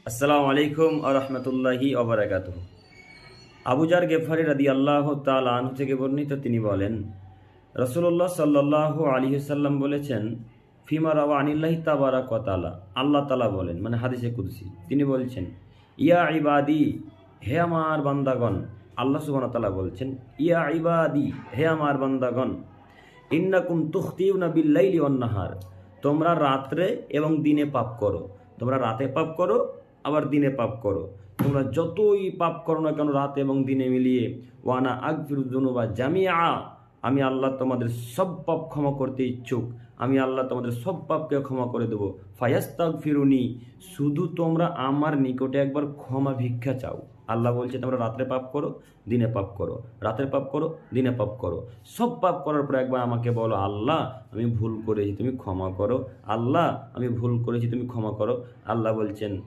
আসসালামু আলাইকুম আ রহমতুল্লাহি ওবারাকাতুহু। আবু জার গেফারি রাদিয়াল্লাহু তাআলা আনহু থেকে বর্ণিত, তিনি বলেন, রাসূলুল্লাহ সাল্লাল্লাহু আলাইহি সাল্লাম বলেছেন, ফিমা রাওয়া আনিল্লাহি তাবারাক ওয়া তাআলা, আল্লাহ তাআলা বলেন, মানে হাদিসে কুদসি, তিনি বলছেন, ইয়া ইবাদি, হে আমার বান্দাগণ। আল্লাহ সুবহানাহু ওয়া তাআলা বলছেন, ইয়া ইবাদি, হে আমার বান্দাগণ, ইন্নাকুম তুখতিউনা বিল-লাইলি ওয়ান-নাহার, তোমরা রাত্রে এবং দিনে পাপ করো। তোমরা রাতে পাপ করো, আবার দিনে পাপ করো। তোমরা যতই পাপ করো না কেন রাতে এবং দিনে মিলিয়ে, ওয়ানা আগফিরুয যুনুবা জামিআ, আমি আল্লাহ তোমাদের সব পাপ ক্ষমা করতে ইচ্ছুক। আমি আল্লাহ তোমাদের সব পাপকে ক্ষমা করে দেবো। ফায়াস্তাগফিরুনি, শুধু তোমরা আমার নিকটে একবার ক্ষমা ভিক্ষা চাও। আল্লাহ বলছে, তোমরা রাত্রে পাপ করো, দিনে পাপ করো, রাতের পাপ করো, দিনে পাপ করো, সব পাপ করার পর একবার আমাকে বলো, আল্লাহ আমি ভুল করেছি, তুমি ক্ষমা করো। আল্লাহ আমি ভুল করেছি, তুমি ক্ষমা করো। আল্লাহ বলছেন,